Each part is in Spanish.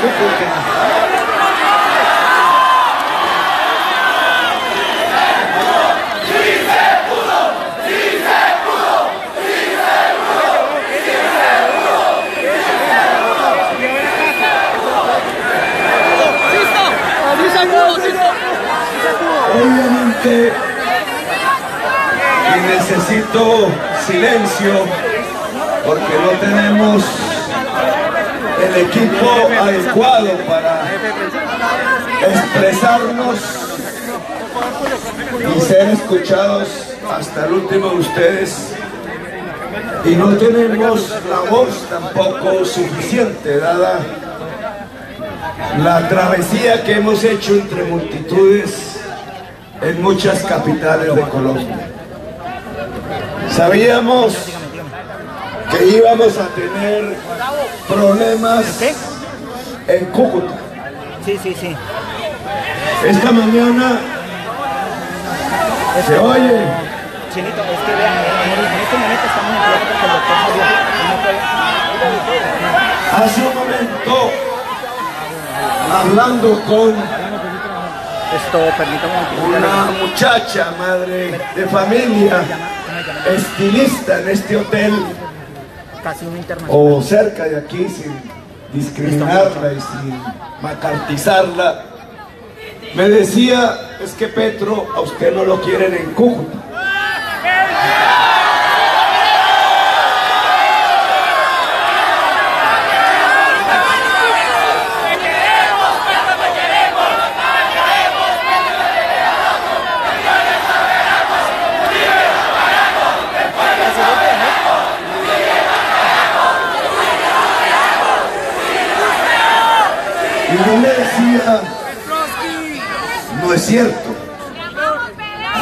Cúcuta. Obviamente, y necesito silencio porque no tenemos el equipo adecuado para expresarnos y ser escuchados hasta el último de ustedes, y no tenemos la voz tampoco suficiente dada la travesía que hemos hecho entre multitudes en muchas capitales de Colombia. Sabíamos que íbamos a tener problemas en Cúcuta. Sí. Esta mañana se oye. Chinito, es que vean, en este momento estamos en pleno porque el doctor salió. Hace un momento, hablando con una muchacha, madre de familia, estilista en este hotel, o cerca de aquí, sin discriminarla y sin macartizarla, me decía: es que Petro, a usted no lo quieren en Cúcuta. Y yo le decía: no es cierto.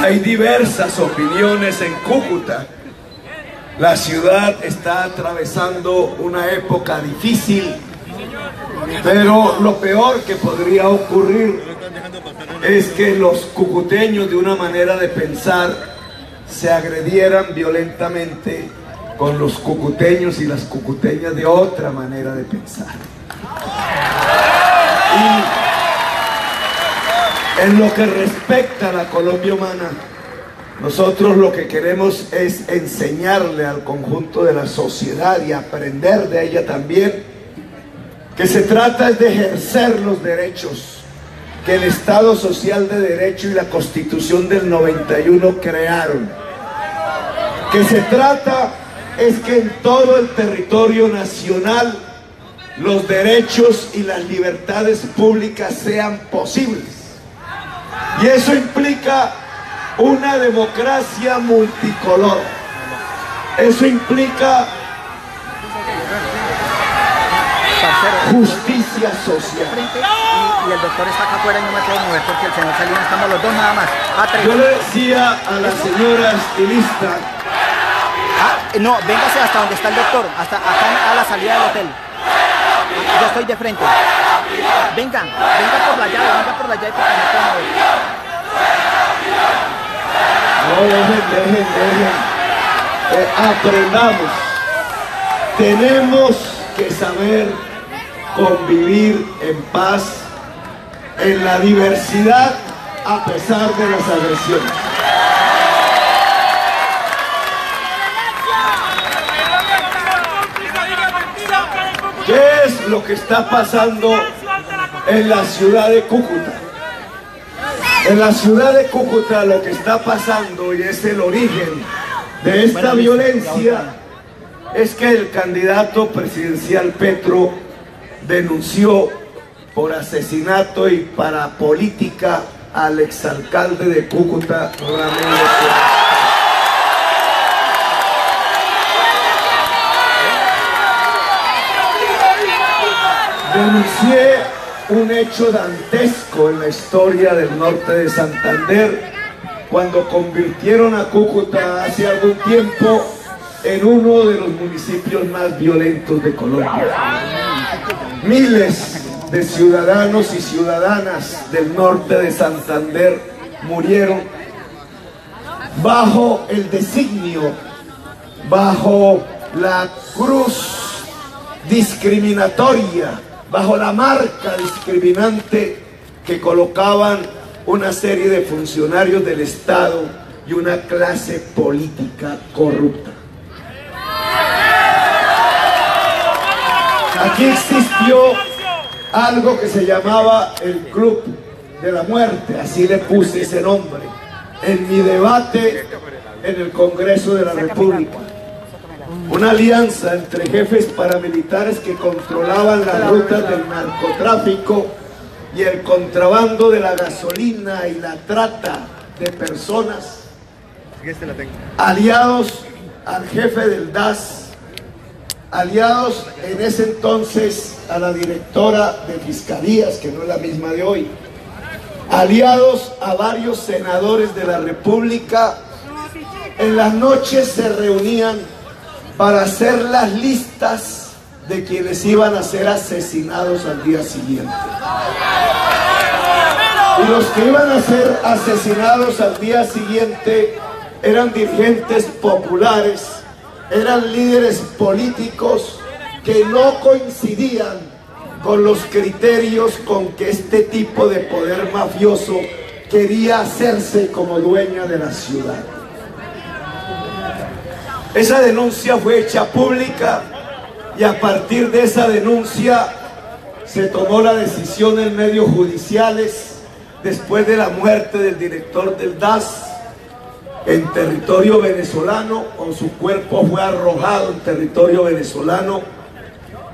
Hay diversas opiniones en Cúcuta. La ciudad está atravesando una época difícil, pero lo peor que podría ocurrir es que los cucuteños, de una manera de pensar, se agredieran violentamente con los cucuteños y las cucuteñas de otra manera de pensar. Y en lo que respecta a la Colombia humana, nosotros lo que queremos es enseñarle al conjunto de la sociedad y aprender de ella también, que se trata de ejercer los derechos que el Estado Social de Derecho y la Constitución del 91 crearon. Que se trata es que en todo el territorio nacional los derechos y las libertades públicas sean posibles. Y eso implica una democracia multicolor. Eso implica justicia social. Y el doctor está acá afuera y no me puedo mover porque el señor Salinas, estamos los dos nada más. Yo le decía a la señora estilista: no, véngase hasta donde está el doctor, hasta acá a la salida del hotel. Yo estoy de frente. Venga por la llave porque no puedo mover. No, dejen. Aprendamos. Tenemos que saber convivir en paz, en la diversidad, a pesar de las agresiones. ¿Qué es lo que está pasando en la ciudad de Cúcuta? En la ciudad de Cúcuta lo que está pasando, y es el origen de esta violencia, es que el candidato presidencial Petro denunció por asesinato y parapolítica al exalcalde de Cúcuta, Ramiro Suárez. Denuncié un hecho dantesco en la historia del norte de Santander, cuando convirtieron a Cúcuta hace algún tiempo en uno de los municipios más violentos de Colombia. Miles de ciudadanos y ciudadanas del norte de Santander murieron bajo el designio, bajo la cruz discriminatoria bajo la marca discriminante que colocaban una serie de funcionarios del Estado y una clase política corrupta. Aquí existió algo que se llamaba el Club de la Muerte, así le puse ese nombre, en mi debate en el Congreso de la República. Una alianza entre jefes paramilitares que controlaban las rutas del narcotráfico y el contrabando de la gasolina y la trata de personas, aliados al jefe del DAS, aliados en ese entonces a la directora de Fiscalías, que no es la misma de hoy, aliados a varios senadores de la República. En las noches se reunían para hacer las listas de quienes iban a ser asesinados al día siguiente. Y los que iban a ser asesinados al día siguiente eran dirigentes populares, eran líderes políticos que no coincidían con los criterios con que este tipo de poder mafioso quería hacerse como dueña de la ciudad. Esa denuncia fue hecha pública y a partir de esa denuncia se tomó la decisión en medios judiciales, después de la muerte del director del DAS en territorio venezolano, o su cuerpo fue arrojado en territorio venezolano,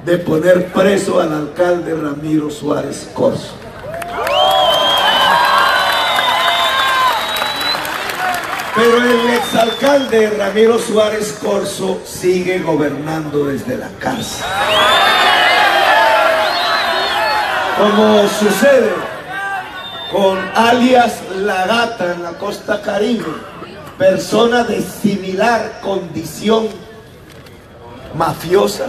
de poner preso al alcalde Ramiro Suárez Corzo. Pero el exalcalde Ramiro Suárez Corzo sigue gobernando desde la cárcel. Como sucede con alias La Gata en la costa caribe, persona de similar condición mafiosa.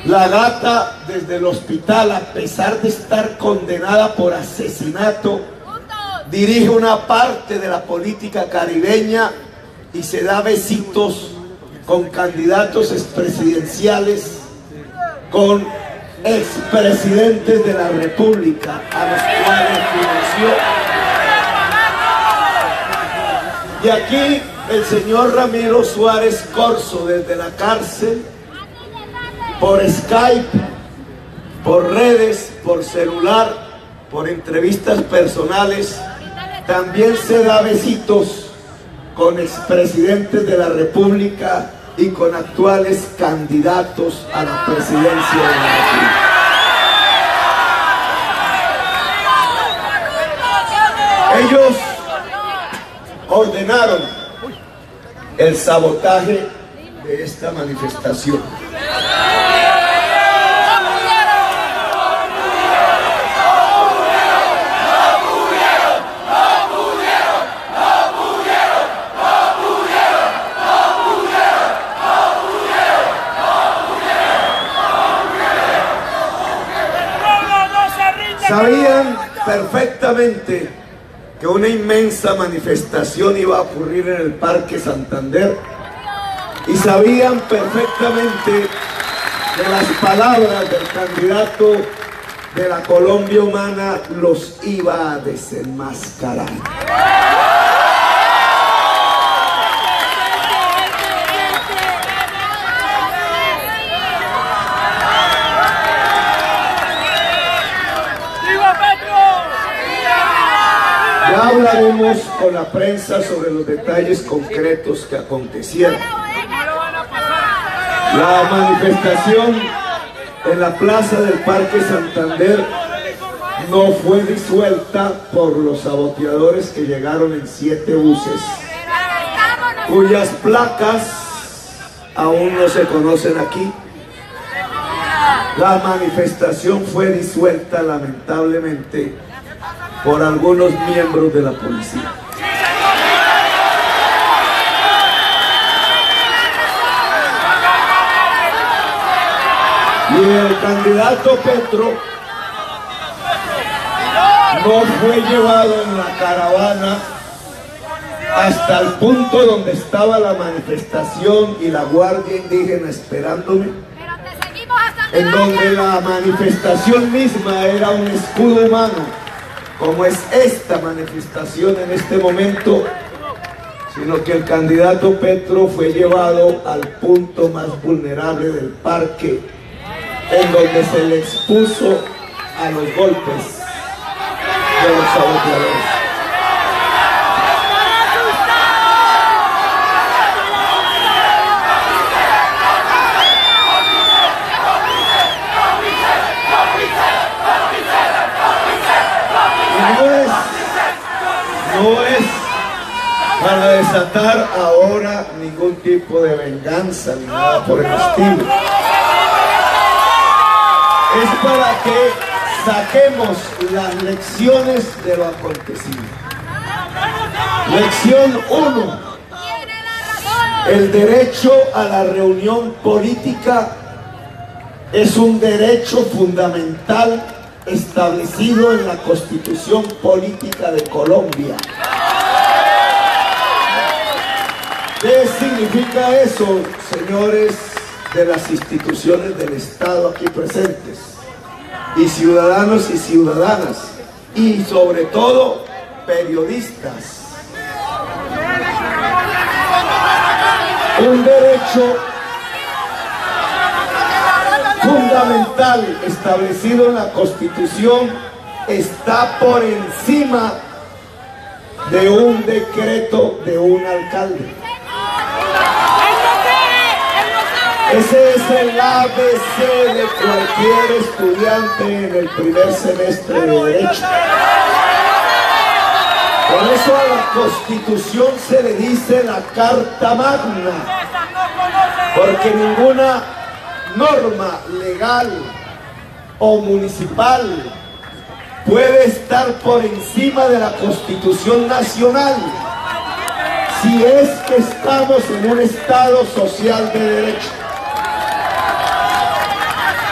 La Gata desde el hospital, a pesar de estar condenada por asesinato, dirige una parte de la política caribeña y se da besitos con candidatos expresidenciales, con expresidentes de la República, a los cuales financió. Y aquí el señor Ramiro Suárez Corzo, desde la cárcel, por Skype, por redes, por celular, por entrevistas personales, también se da besitos con expresidentes de la República y con actuales candidatos a la presidencia de la República. Ellos ordenaron el sabotaje de esta manifestación. Sabían perfectamente que una inmensa manifestación iba a ocurrir en el Parque Santander y sabían perfectamente que las palabras del candidato de la Colombia Humana los iba a desenmascarar. Ya hablaremos con la prensa sobre los detalles concretos que acontecieron. La manifestación en la plaza del Parque Santander no fue disuelta por los saboteadores que llegaron en 7 buses, cuyas placas aún no se conocen aquí. La manifestación fue disuelta lamentablemente por algunos miembros de la policía. Y el candidato Petro no fue llevado en la caravana hasta el punto donde estaba la manifestación y la Guardia Indígena esperándome. en donde la manifestación misma era un escudo humano, como es esta manifestación en este momento, sino que el candidato Petro fue llevado al punto más vulnerable del parque, en donde se le expuso a los golpes de los saboteadores. No es para desatar ahora ningún tipo de venganza ni nada por el estilo. Es para que saquemos las lecciones de lo acontecido. Lección 1. El derecho a la reunión política es un derecho fundamental establecido en la Constitución Política de Colombia. ¿Qué significa eso, señores de las instituciones del Estado aquí presentes? Y ciudadanos y ciudadanas, y sobre todo periodistas. Un derecho fundamental establecido en la Constitución está por encima de un decreto de un alcalde. Ese es el ABC de cualquier estudiante en el primer semestre de Derecho. Por eso a la Constitución se le dice la Carta Magna, porque ninguna norma legal o municipal puede estar por encima de la Constitución Nacional si es que estamos en un Estado social de derecho.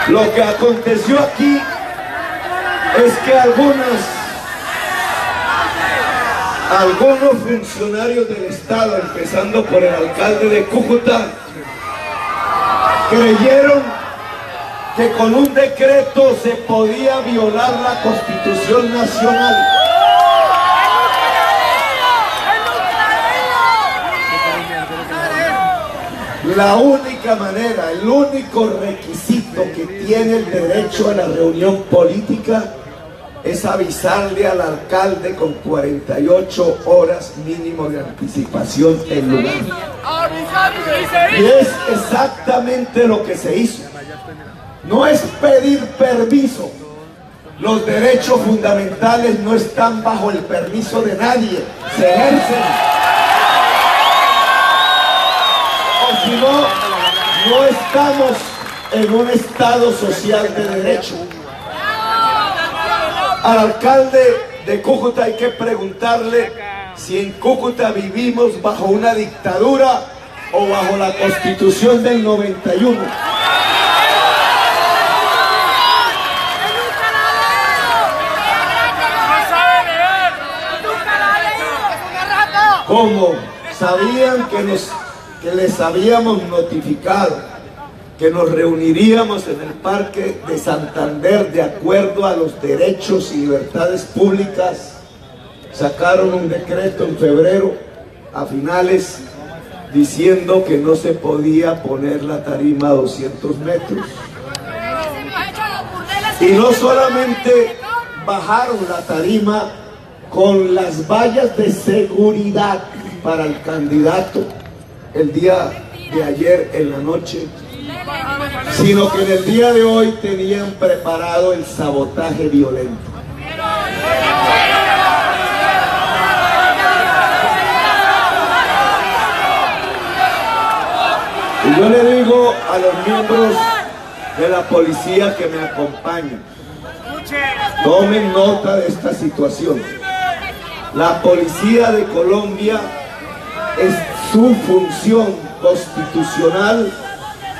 Lo que aconteció aquí es que algunos funcionarios del Estado, empezando por el alcalde de Cúcuta, creyeron que con un decreto se podía violar la Constitución Nacional. La única manera, el único requisito que tiene el derecho a la reunión política es avisarle al alcalde con 48 horas mínimo de anticipación en lugar. Y es exactamente lo que se hizo. No es pedir permiso. Los derechos fundamentales no están bajo el permiso de nadie, se ejercen. O si no, no estamos en un Estado social de derecho. Al alcalde de Cúcuta hay que preguntarle si en Cúcuta vivimos bajo una dictadura o bajo la Constitución del 91. Como sabían que les habíamos notificado que nos reuniríamos en el Parque de Santander de acuerdo a los derechos y libertades públicas, sacaron un decreto en febrero a finales diciendo que no se podía poner la tarima a 200 metros. Y no solamente bajaron la tarima con las vallas de seguridad para el candidato el día de ayer en la noche, sino que en el día de hoy tenían preparado el sabotaje violento. Y yo le digo a los miembros de la policía que me acompañan, tomen nota de esta situación. La policía de Colombia, su función constitucional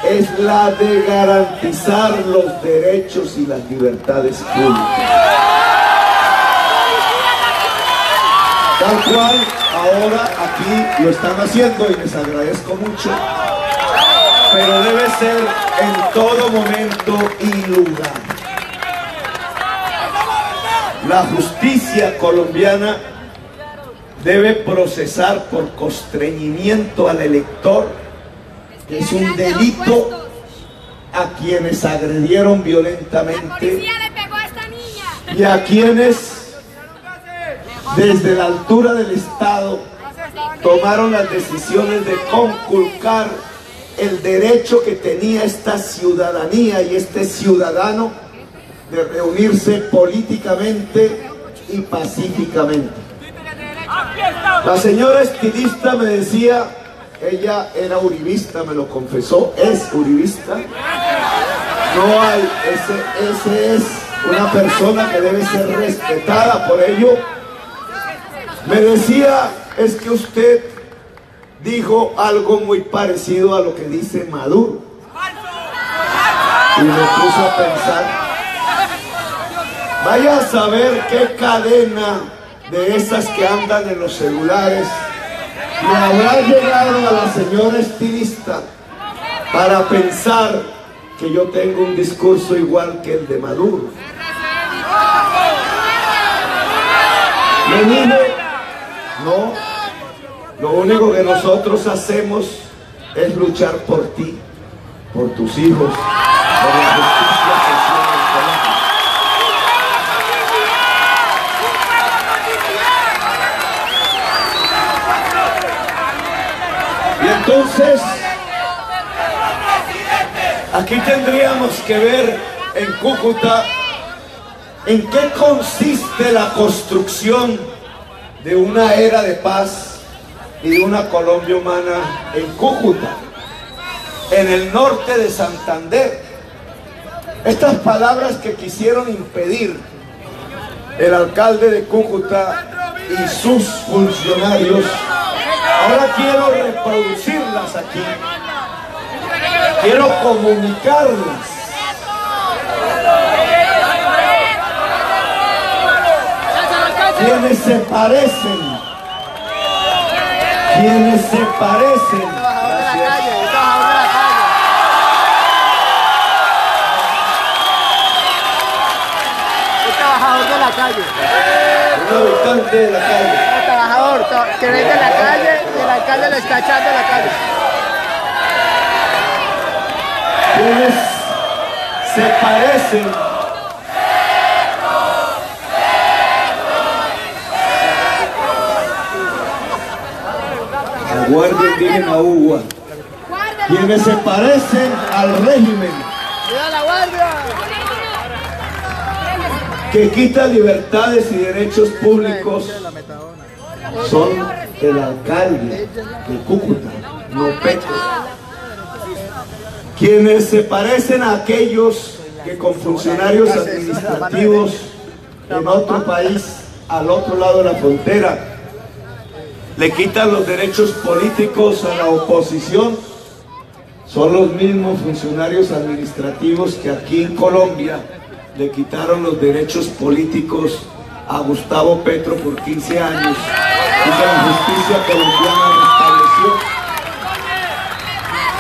es la de garantizar los derechos y las libertades públicas. Tal cual ahora aquí lo están haciendo y les agradezco mucho, pero debe ser en todo momento La justicia colombiana debe procesar por constreñimiento al elector, que es un delito, a quienes agredieron violentamente y a quienes desde la altura del Estado tomaron las decisiones de conculcar el derecho que tenía esta ciudadanía y este ciudadano de reunirse políticamente y pacíficamente. La señora estilista me decía, ella era uribista, me lo confesó, es uribista. No hay, ese es una persona que debe ser respetada por ello. Me decía, es que usted dijo algo muy parecido a lo que dice Maduro. Y me puso a pensar, vaya a saber qué cadena de esas que andan en los celulares le habrá llegado a la señora estilista para pensar que yo tengo un discurso igual que el de Maduro. Le dije, no, lo único que nosotros hacemos es luchar por ti, por tus hijos, por la justicia social en Colombia. Y entonces, aquí tendríamos que ver en Cúcuta en qué consiste la construcción de una era de paz y de una Colombia humana en Cúcuta, en el norte de Santander. Estas palabras que quisieron impedir el alcalde de Cúcuta y sus funcionarios, ahora quiero reproducirlas aquí, quiero comunicarlas. Quienes se parecen, Trabajador de la calle. Un habitante de la calle. Un trabajador que vende en la calle y el alcalde lo está echando a la calle. Quienes se parecen la Guardia Indígena UGUA, quienes se parecen al régimen ¡Viva la Guardia! que quita libertades y derechos públicos son el alcalde de Cúcuta, no Petro. Quienes se parecen a aquellos que con funcionarios administrativos en otro país, al otro lado de la frontera, le quitan los derechos políticos a la oposición, son los mismos funcionarios administrativos que aquí en Colombia le quitaron los derechos políticos a Gustavo Petro por 15 años y que la justicia colombiana restableció.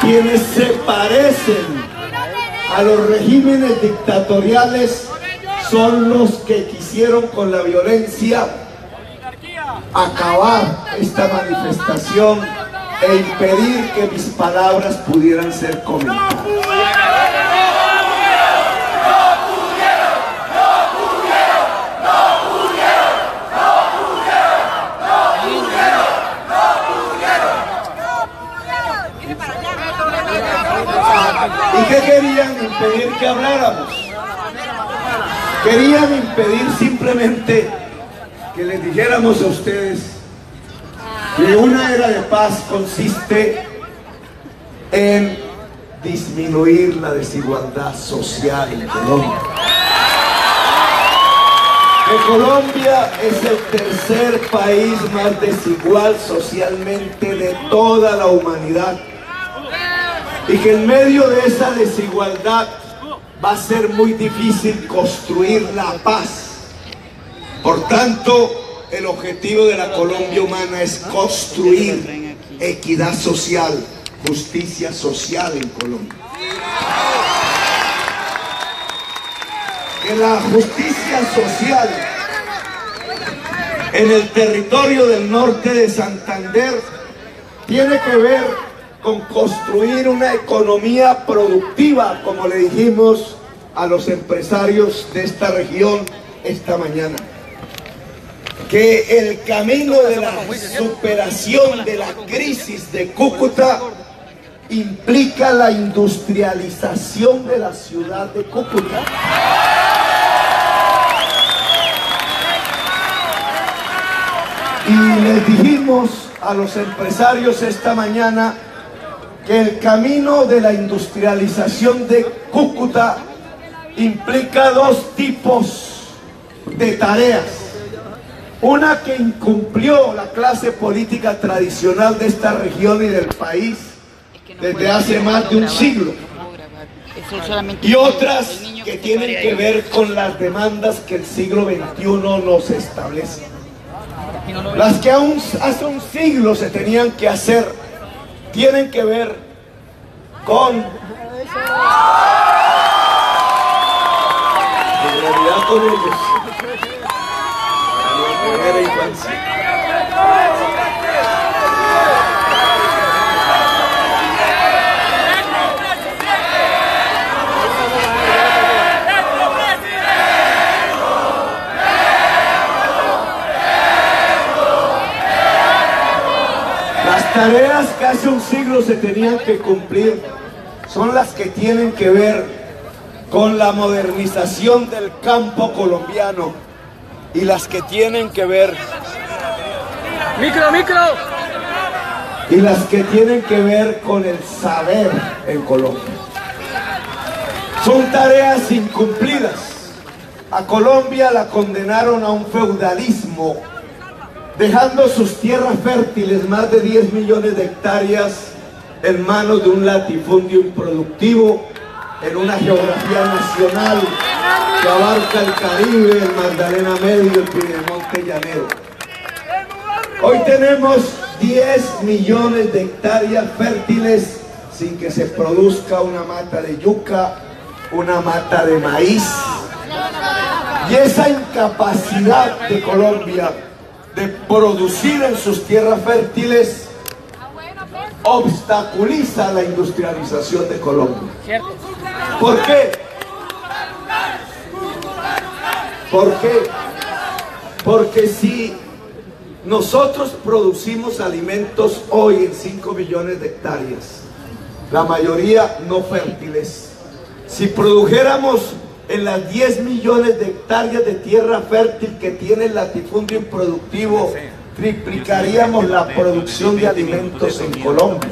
Quienes se parecen a los regímenes dictatoriales son los que quisieron con la violencia acabar esta manifestación e impedir que mis palabras pudieran ser comentadas. ¿Y qué querían impedir que habláramos? Querían impedir simplemente que les dijéramos a ustedes que una era de paz consiste en disminuir la desigualdad social en Colombia. Que Colombia es el tercer país más desigual socialmente de toda la humanidad y que en medio de esa desigualdad va a ser muy difícil construir la paz. Por tanto, el objetivo de la Colombia humana es construir equidad social, justicia social en Colombia. Que la justicia social en el territorio del norte de Santander tiene que ver con construir una economía productiva, como le dijimos a los empresarios de esta región esta mañana. Que el camino de la superación de la crisis de Cúcuta implica la industrialización de la ciudad de Cúcuta. Y les dijimos a los empresarios esta mañana que el camino de la industrialización de Cúcuta implica dos tipos de tareas. Una que incumplió la clase política tradicional de esta región y del país desde hace más de un siglo. Y otras que tienen que ver con las demandas que el siglo XXI nos establece. Las que aún hace un siglo se tenían que hacer, tienen que ver con... en realidad con ellos. Primera infancia. Las tareas que hace un siglo se tenían que cumplir son las que tienen que ver con la modernización del campo colombiano y las que tienen que ver y las que tienen que ver con el saber en Colombia. Son tareas incumplidas. A Colombia la condenaron a un feudalismo, dejando sus tierras fértiles, más de 10 millones de hectáreas, en manos de un latifundio improductivo en una geografía nacional que abarca el Caribe, el Magdalena Medio, el Piedemonte Llanero. Hoy tenemos 10 millones de hectáreas fértiles sin que se produzca una mata de yuca, una mata de maíz. Y esa incapacidad de Colombia de producir en sus tierras fértiles obstaculiza la industrialización de Colombia. ¿Por qué? ¿Por qué? Porque si nosotros producimos alimentos hoy en 5 millones de hectáreas, la mayoría no fértiles, si produjéramos en las 10 millones de hectáreas de tierra fértil que tiene el latifundio improductivo, triplicaríamos la producción de alimentos en Colombia.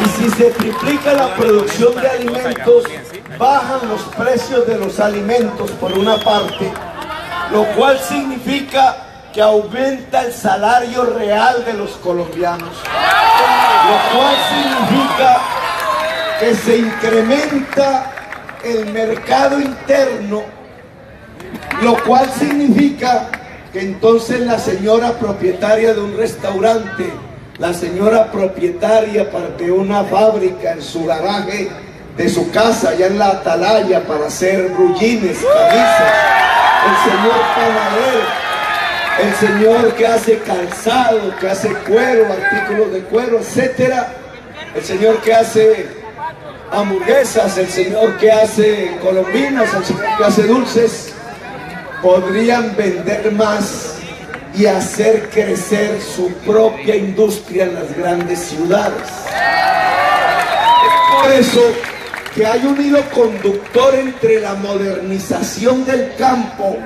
Y si se triplica la producción de alimentos, bajan los precios de los alimentos por una parte, lo cual significa que aumenta el salario real de los colombianos, lo cual significa que se incrementa el mercado interno, lo cual significa que entonces la señora propietaria de un restaurante, la señora propietaria de una fábrica en su garaje de su casa, allá en la Atalaya, para hacer brullines, camisas, el señor panadero, el señor que hace calzado, que hace cuero, artículos de cuero, etcétera, el señor que hace hamburguesas, el señor que hace colombinas, el señor que hace dulces, podrían vender más y hacer crecer su propia industria en las grandes ciudades. Es por eso que hay un hilo conductor entre la modernización del campo,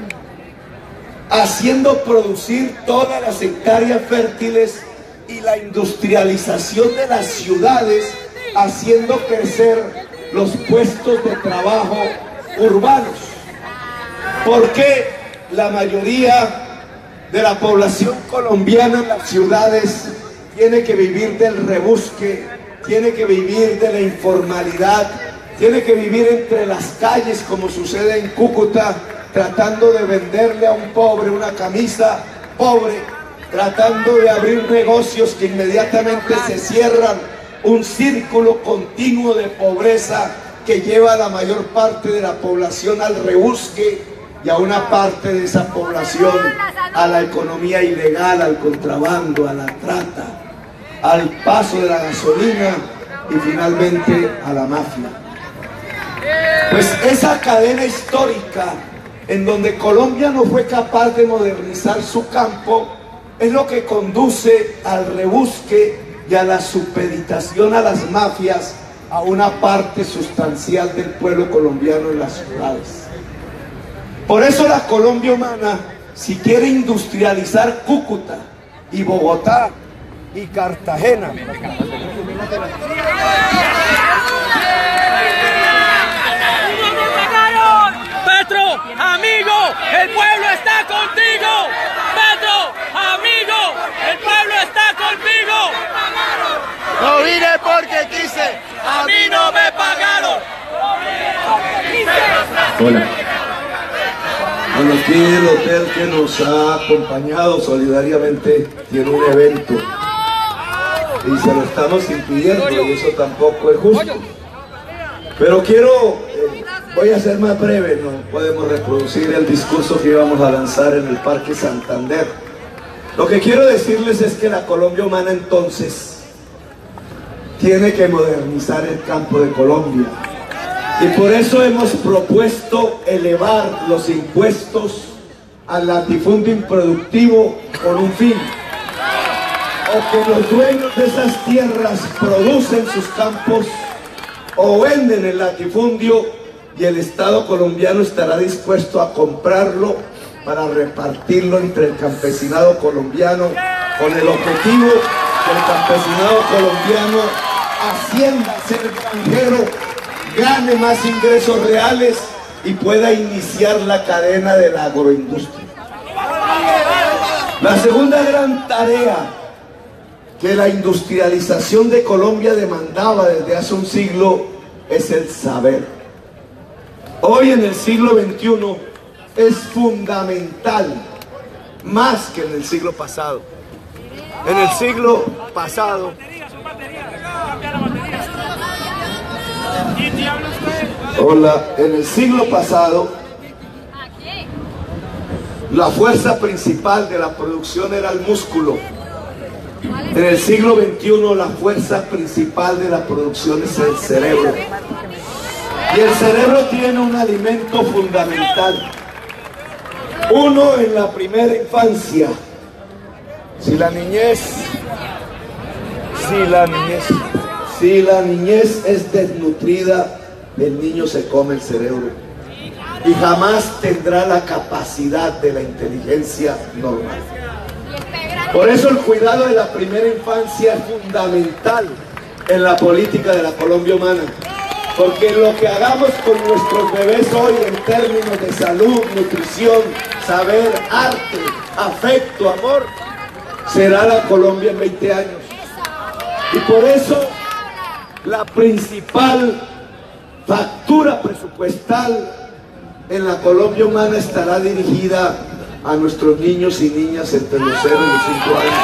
haciendo producir todas las hectáreas fértiles, y la industrialización de las ciudades, haciendo crecer los puestos de trabajo urbanos. Porque la mayoría de la población colombiana en las ciudades tiene que vivir del rebusque, tiene que vivir de la informalidad, tiene que vivir entre las calles, como sucede en Cúcuta, tratando de venderle a un pobre una camisa pobre, tratando de abrir negocios que inmediatamente se cierran, un círculo continuo de pobreza que lleva a la mayor parte de la población al rebusque, y a una parte de esa población a la economía ilegal, al contrabando, a la trata, al paso de la gasolina y finalmente a la mafia. Pues esa cadena histórica en donde Colombia no fue capaz de modernizar su campo es lo que conduce al rebusque y a la supeditación a las mafias a una parte sustancial del pueblo colombiano en las ciudades. Por eso la Colombia humana, si quiere industrializar Cúcuta y Bogotá y Cartagena, Petro, amigo, el pueblo está contigo. Petro, amigo, el pueblo está contigo. No vine porque quise, A mí no me pagaron. hola. Bueno, aquí el hotel que nos ha acompañado solidariamente tiene un evento y se lo estamos impidiendo y eso tampoco es justo. Pero voy a ser más breve, no podemos reproducir el discurso que íbamos a lanzar en el Parque Santander. Lo que quiero decirles es que la Colombia humana entonces tiene que modernizar el campo de Colombia. Y por eso hemos propuesto elevar los impuestos al latifundio improductivo con un fin. O que los dueños de esas tierras producen sus campos o venden el latifundio y el Estado colombiano estará dispuesto a comprarlo para repartirlo entre el campesinado colombiano con el objetivo que el campesinado colombiano ascienda a ser extranjero, gane más ingresos reales y pueda iniciar la cadena de la agroindustria. La segunda gran tarea que la industrialización de Colombia demandaba desde hace un siglo es el saber. Hoy en el siglo XXI es fundamental, más que en el siglo pasado. En el siglo pasado en el siglo pasado, la fuerza principal de la producción era el músculo. En el siglo XXI, la fuerza principal de la producción es el cerebro. Y el cerebro tiene un alimento fundamental. Uno, en la primera infancia. Si la niñez es desnutrida, el niño se come el cerebro y jamás tendrá la capacidad de la inteligencia normal. Por eso el cuidado de la primera infancia es fundamental en la política de la Colombia humana, porque lo que hagamos con nuestros bebés hoy en términos de salud, nutrición, saber, arte, afecto, amor, será la Colombia en 20 años. Y por eso la principal factura presupuestal en la Colombia humana estará dirigida a nuestros niños y niñas entre los 0 y los 5 años.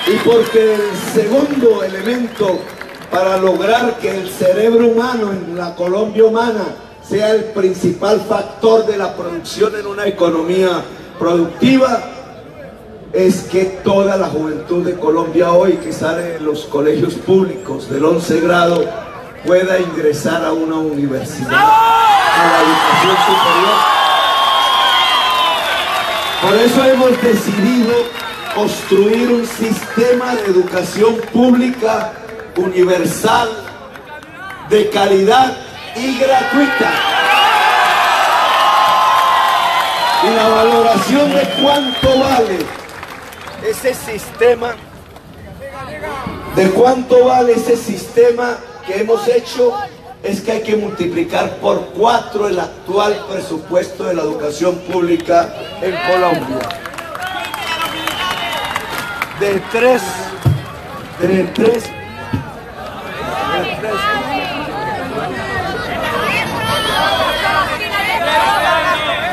Y porque el segundo elemento para lograr que el cerebro humano en la Colombia humana sea el principal factor de la producción en una economía productiva, es que toda la juventud de Colombia hoy que sale de los colegios públicos del 11 grado pueda ingresar a una universidad, a la educación superior. Por eso hemos decidido construir un sistema de educación pública universal, de calidad y gratuita. Y la valoración de cuánto vale ese sistema, que hemos hecho, es que hay que multiplicar por 4 el actual presupuesto de la educación pública en Colombia.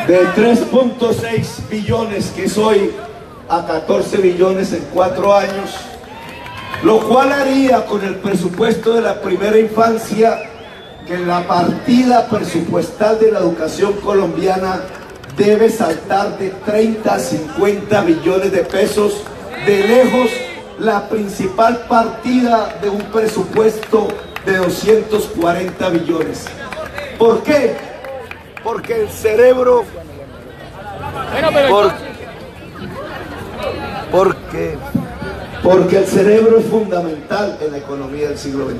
De 3.6 billones que es hoy a 14 billones en 4 años, lo cual haría con el presupuesto de la primera infancia que la partida presupuestal de la educación colombiana debe saltar de 30 a 50 billones de pesos, de lejos la principal partida de un presupuesto de 240 billones. ¿Por qué? Porque el cerebro... Porque el cerebro es fundamental en la economía del siglo XXI.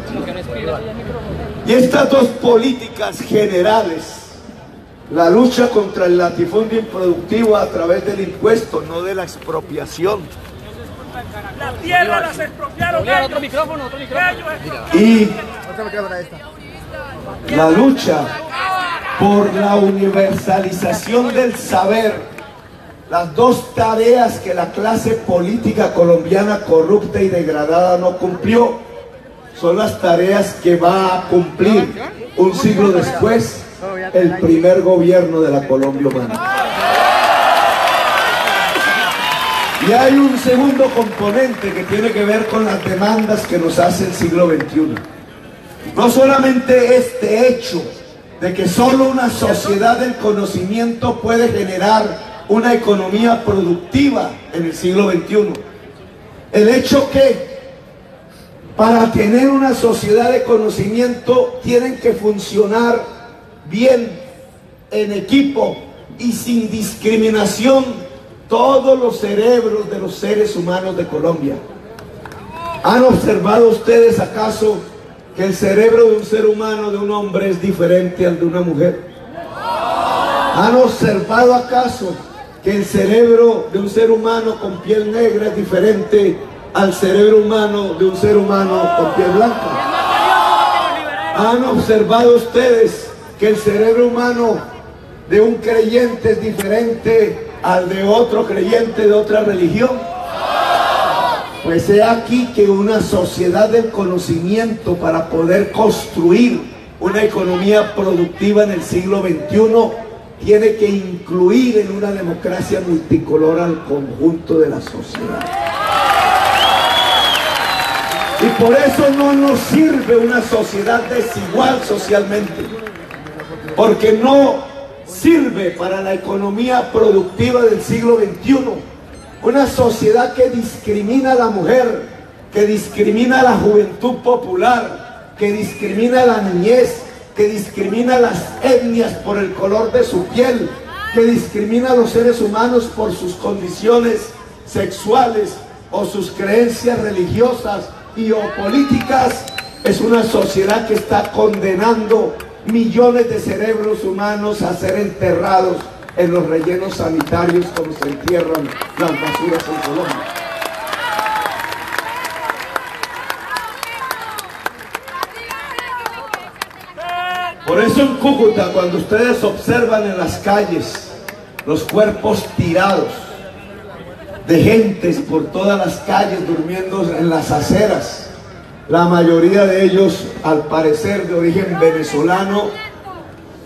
Y estas dos políticas generales, la lucha contra el latifundio improductivo a través del impuesto, no de la expropiación. La tierra las expropiaron. Otro micrófono. Y la lucha por la universalización del saber. Las dos tareas que la clase política colombiana corrupta y degradada no cumplió son las tareas que va a cumplir un siglo después el primer gobierno de la Colombia humana. Y hay un segundo componente que tiene que ver con las demandas que nos hace el siglo XXI. No solamente este hecho de que solo una sociedad del conocimiento puede generar una economía productiva en el siglo XXI. El hecho que para tener una sociedad de conocimiento tienen que funcionar bien, en equipo y sin discriminación todos los cerebros de los seres humanos de Colombia. ¿Han observado ustedes acaso que el cerebro de un ser humano, de un hombre, es diferente al de una mujer? ¿Han observado acaso que el cerebro de un ser humano con piel negra es diferente al cerebro humano de un ser humano con piel blanca? ¿Han observado ustedes que el cerebro humano de un creyente es diferente al de otro creyente de otra religión? Pues he aquí que una sociedad del conocimiento, para poder construir una economía productiva en el siglo XXI, tiene que incluir en una democracia multicolor al conjunto de la sociedad. Y por eso no nos sirve una sociedad desigual socialmente, porque no sirve para la economía productiva del siglo XXI. Una sociedad que discrimina a la mujer, que discrimina a la juventud popular, que discrimina a la niñez, que discrimina a las etnias por el color de su piel, que discrimina a los seres humanos por sus condiciones sexuales o sus creencias religiosas y o políticas, es una sociedad que está condenando millones de cerebros humanos a ser enterrados en los rellenos sanitarios como se entierran las basuras en Colombia. Por eso en Cúcuta, cuando ustedes observan en las calles los cuerpos tirados de gentes por todas las calles durmiendo en las aceras, la mayoría de ellos al parecer de origen venezolano,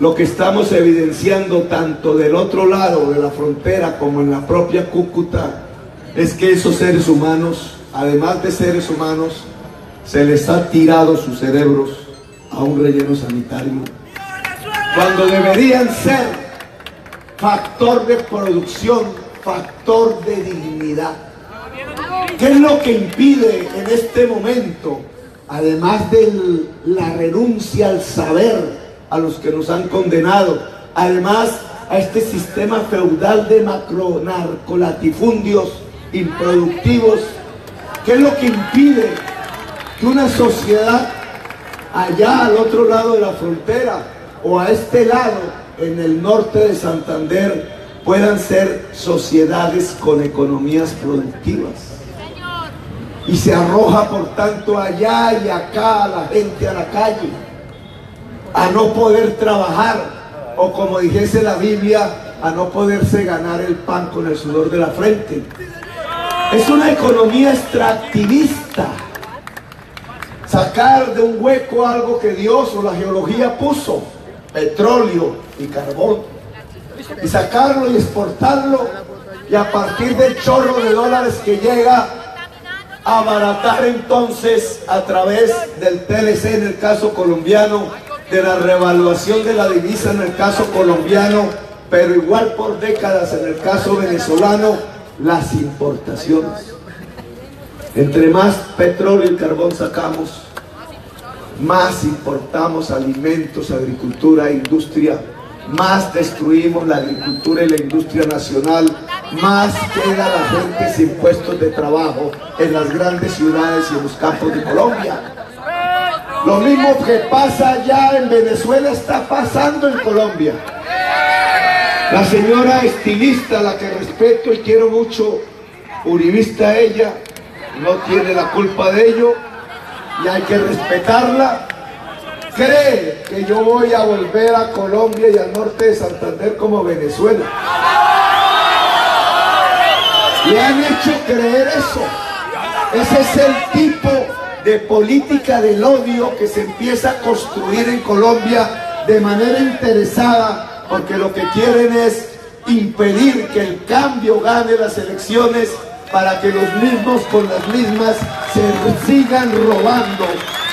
lo que estamos evidenciando tanto del otro lado de la frontera como en la propia Cúcuta es que esos seres humanos, además de seres humanos, se les ha tirado sus cerebros a un relleno sanitario, cuando deberían ser factor de producción, factor de dignidad. ¿Qué es lo que impide en este momento, además de la renuncia al saber a los que nos han condenado, además a este sistema feudal de macronarcolatifundios improductivos? ¿Qué es lo que impide que una sociedad allá al otro lado de la frontera o a este lado en el norte de Santander puedan ser sociedades con economías productivas? Y se arroja por tanto allá y acá a la gente a la calle a no poder trabajar, o como dijese la Biblia, a no poderse ganar el pan con el sudor de la frente. Es una economía extractivista, sacar de un hueco algo que Dios o la geología puso, petróleo y carbón, y sacarlo y exportarlo, y a partir del chorro de dólares que llega, abaratar entonces a través del TLC, en el caso colombiano, de la revaluación de la divisa en el caso colombiano, pero igual por décadas en el caso venezolano, las importaciones. Entre más petróleo y carbón sacamos, más importamos alimentos, agricultura, industria, más destruimos la agricultura y la industria nacional, más queda la gente sin puestos de trabajo en las grandes ciudades y en los campos de Colombia. Lo mismo que pasa allá en Venezuela está pasando en Colombia. La señora estilista, la que respeto y quiero mucho, uribista ella, no tiene la culpa de ello y hay que respetarla. Cree que yo voy a volver a Colombia y al norte de Santander como Venezuela. Le han hecho creer eso. Ese es el tipo de política del odio que se empieza a construir en Colombia de manera interesada, porque lo que quieren es impedir que el cambio gane las elecciones para que los mismos con las mismas se sigan robando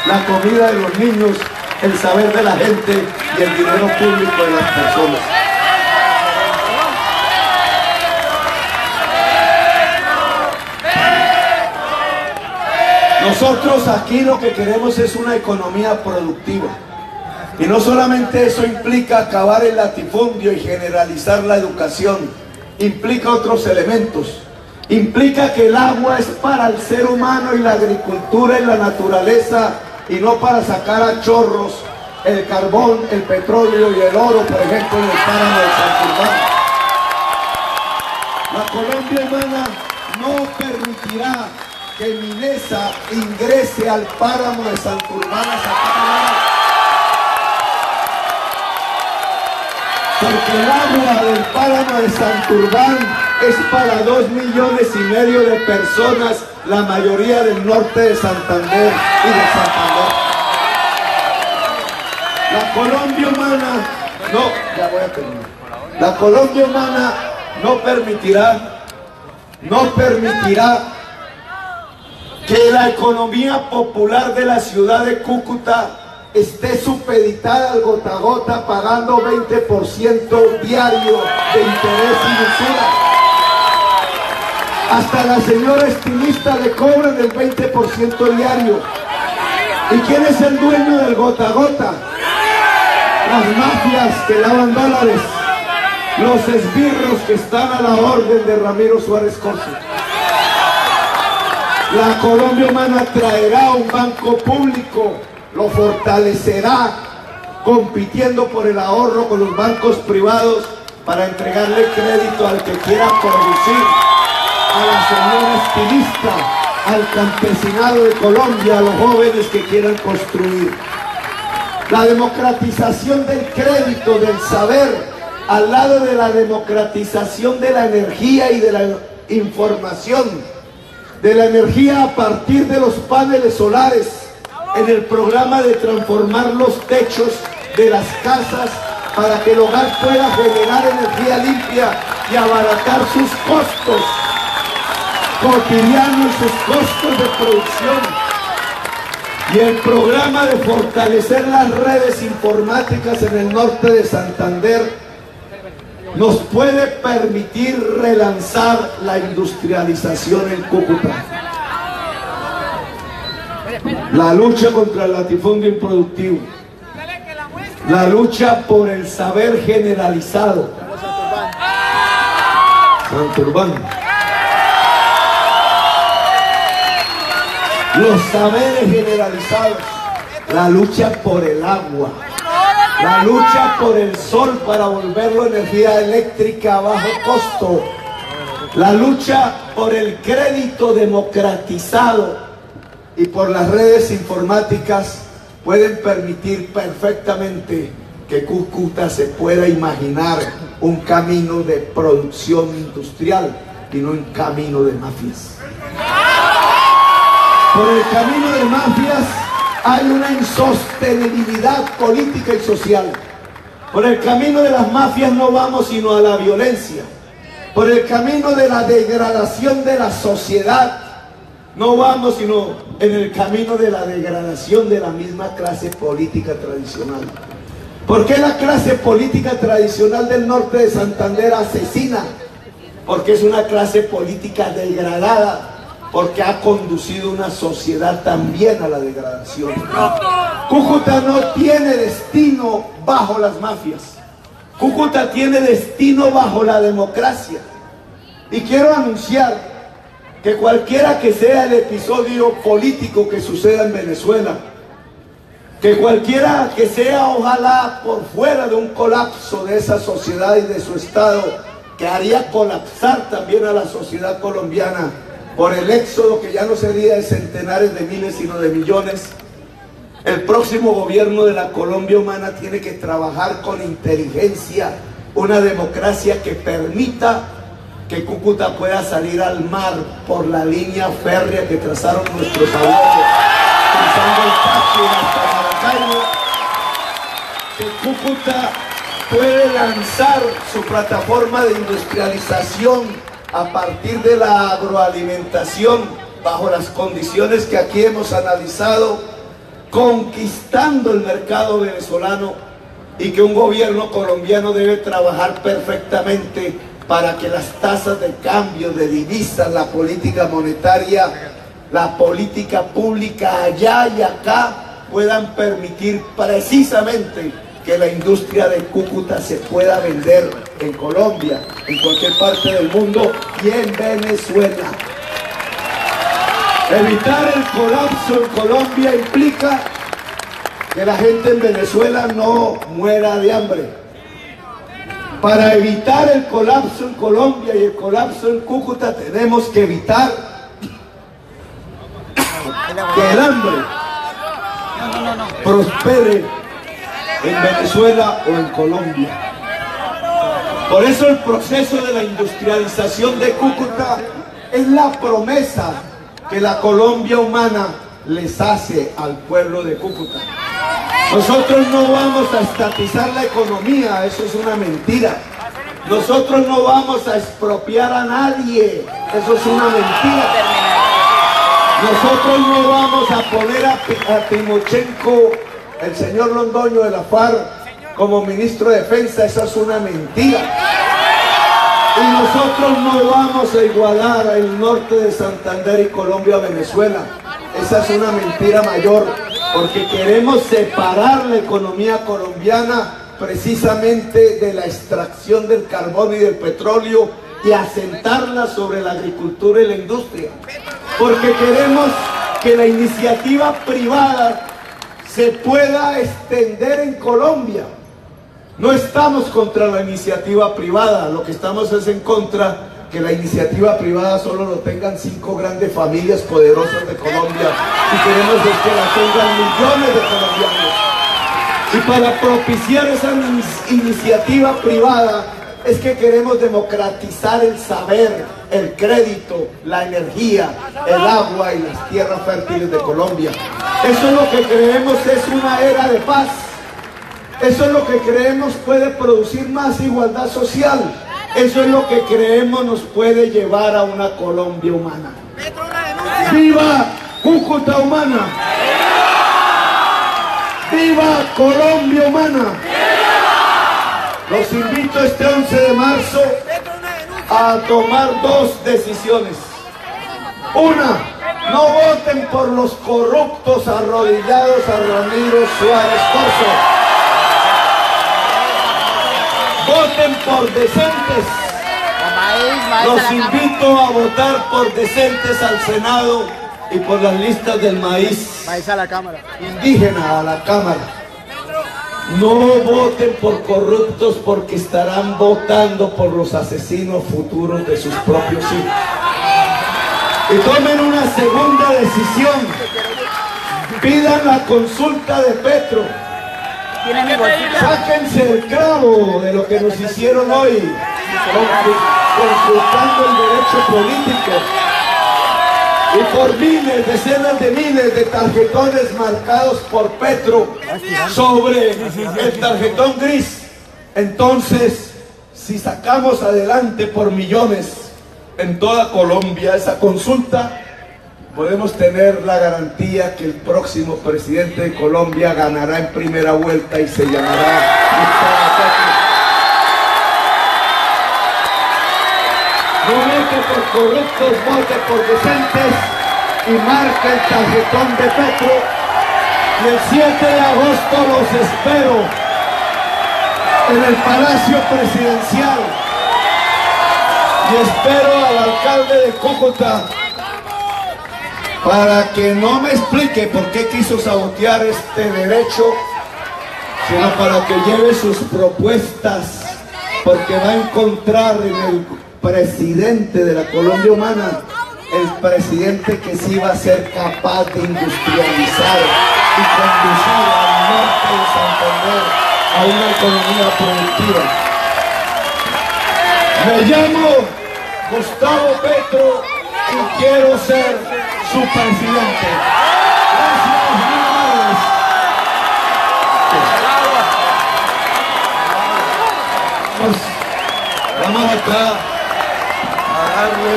la comida de los niños, el saber de la gente y el dinero público de las personas. Nosotros aquí lo que queremos es una economía productiva. Y no solamente eso implica acabar el latifundio y generalizar la educación, implica otros elementos. Implica que el agua es para el ser humano y la agricultura y la naturaleza, y no para sacar a chorros el carbón, el petróleo y el oro, por ejemplo, en el páramo de Santurbán. La Colombia humana no permitirá que Minesa ingrese al páramo de Santurbán a sacar agua, porque el agua del páramo de Santurbán es para 2,5 millones de personas, la mayoría del norte de Santander y de Santander. La Colombia humana, no, ya voy a terminar. La Colombia humana no permitirá que la economía popular de la ciudad de Cúcuta esté supeditada al gota a gota, pagando 20% diario de interés y usura. Hasta la señora estilista le cobran el 20% diario. ¿Y quién es el dueño del gota a gota? Las mafias que lavan dólares, los esbirros que están a la orden de Ramiro Suárez Corso. La Colombia humana traerá un banco público, lo fortalecerá, compitiendo por el ahorro con los bancos privados para entregarle crédito al que quiera producir, a la señora estilista, al campesinado de Colombia, a los jóvenes que quieran construir. La democratización del crédito, del saber, al lado de la democratización de la energía y de la información, de la energía a partir de los paneles solares, en el programa de transformar los techos de las casas para que el hogar pueda generar energía limpia y abaratar sus costos cotidianos, sus costos de producción. Y el programa de fortalecer las redes informáticas en el norte de Santander nos puede permitir relanzar la industrialización en Cúcuta. La lucha contra el latifundio improductivo, la lucha por el saber generalizado. Santurbán. Los saberes generalizados, la lucha por el agua, la lucha por el sol para volverlo energía eléctrica a bajo costo, la lucha por el crédito democratizado y por las redes informáticas pueden permitir perfectamente que Cúcuta se pueda imaginar un camino de producción industrial y no un camino de mafias. Por el camino de mafias hay una insostenibilidad política y social. Por el camino de las mafias no vamos sino a la violencia. Por el camino de la degradación de la sociedad no vamos sino en el camino de la degradación de la misma clase política tradicional. ¿Por qué la clase política tradicional del norte de Santander asesina? Porque es una clase política degradada, porque ha conducido una sociedad también a la degradación. Cúcuta no tiene destino bajo las mafias. Cúcuta tiene destino bajo la democracia. Y quiero anunciar que cualquiera que sea el episodio político que suceda en Venezuela, que cualquiera que sea, ojalá por fuera de un colapso de esa sociedad y de su Estado, que haría colapsar también a la sociedad colombiana por el éxodo que ya no sería de centenares de miles sino de millones, el próximo gobierno de la Colombia humana tiene que trabajar con inteligencia una democracia que permita que Cúcuta pueda salir al mar por la línea férrea que trazaron nuestros abuelos, cruzando el Táchira hasta Maracaibo, que Cúcuta puede lanzar su plataforma de industrialización a partir de la agroalimentación bajo las condiciones que aquí hemos analizado, conquistando el mercado venezolano, y que un gobierno colombiano debe trabajar perfectamente para que las tasas de cambio de divisas, la política monetaria, la política pública allá y acá puedan permitir precisamente que la industria de Cúcuta se pueda vender en Colombia, en cualquier parte del mundo y en Venezuela. Evitar el colapso en Colombia implica que la gente en Venezuela no muera de hambre. Para evitar el colapso en Colombia y el colapso en Cúcuta tenemos que evitar que el hambre prospere en Venezuela o en Colombia. Por eso el proceso de la industrialización de Cúcuta es la promesa que la Colombia humana les hace al pueblo de Cúcuta. Nosotros no vamos a estatizar la economía, eso es una mentira. Nosotros no vamos a expropiar a nadie, eso es una mentira. Nosotros no vamos a poner a Timochenko, el señor Londoño de la FARC, como ministro de Defensa, eso es una mentira. Y nosotros no vamos a igualar el norte de Santander y Colombia a Venezuela. Esa es una mentira mayor, porque queremos separar la economía colombiana precisamente de la extracción del carbón y del petróleo y asentarla sobre la agricultura y la industria. Porque queremos que la iniciativa privada se pueda extender en Colombia. No estamos contra la iniciativa privada, lo que estamos es en contra que la iniciativa privada solo lo tengan 5 grandes familias poderosas de Colombia, y queremos es que la tengan millones de colombianos. Y para propiciar esa iniciativa privada es que queremos democratizar el saber, el crédito, la energía, el agua y las tierras fértiles de Colombia. Eso es lo que creemos es una era de paz. Eso es lo que creemos puede producir más igualdad social. Eso es lo que creemos nos puede llevar a una Colombia humana. ¡Viva Cúcuta humana! ¡Viva Colombia humana! Los invito este 11 de marzo a tomar 2 decisiones. Una, no voten por los corruptos arrodillados a Ramiro Suárez Corso. Voten por decentes. Los invito a votar por decentes al Senado y por las listas del maíz. Maíz a la Cámara. Indígena a la Cámara. No voten por corruptos, porque estarán votando por los asesinos futuros de sus propios hijos. Y tomen una segunda decisión. Pidan la consulta de Petro. Sáquense el clavo de lo que nos hicieron hoy, consultando el derecho político. Y por miles, decenas de miles de tarjetones marcados por Petro sobre el tarjetón gris. Entonces, si sacamos adelante por millones en toda Colombia esa consulta, podemos tener la garantía que el próximo presidente de Colombia ganará en primera vuelta y se llamará Gustavo Petro. No vote por corruptos, vote por decentes y marque el tarjetón de Petro. Y el 7 de agosto los espero en el Palacio Presidencial. Y espero al alcalde de Cúcuta para que no me explique por qué quiso sabotear este derecho, sino para que lleve sus propuestas, porque va a encontrar en el presidente de la Colombia Humana el presidente que sí va a ser capaz de industrializar y conducir al norte de Santander a una economía productiva. Me llamo Gustavo Petro y quiero ser su presidente. Gracias, muy amables. Vamos acá a darle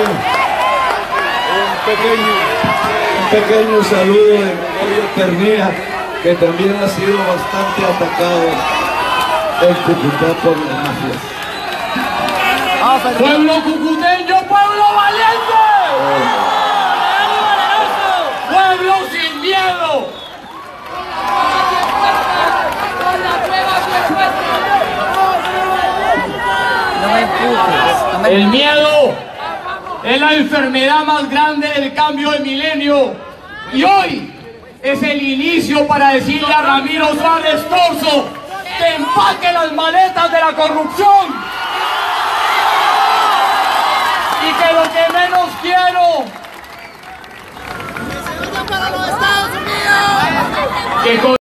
un pequeño saludo de Gregorio Pernía, que también ha sido bastante atacado en Cúcuta por las mafias. Pueblo cucuteño, pueblo valiente. Pueblo sin miedo. El miedo es la enfermedad más grande del cambio de milenio. Y hoy es el inicio para decirle a Ramiro Suárez Torzo que empaque las maletas de la corrupción. Y que lo que menos quiero ¡Que se vaya para los Estados Unidos!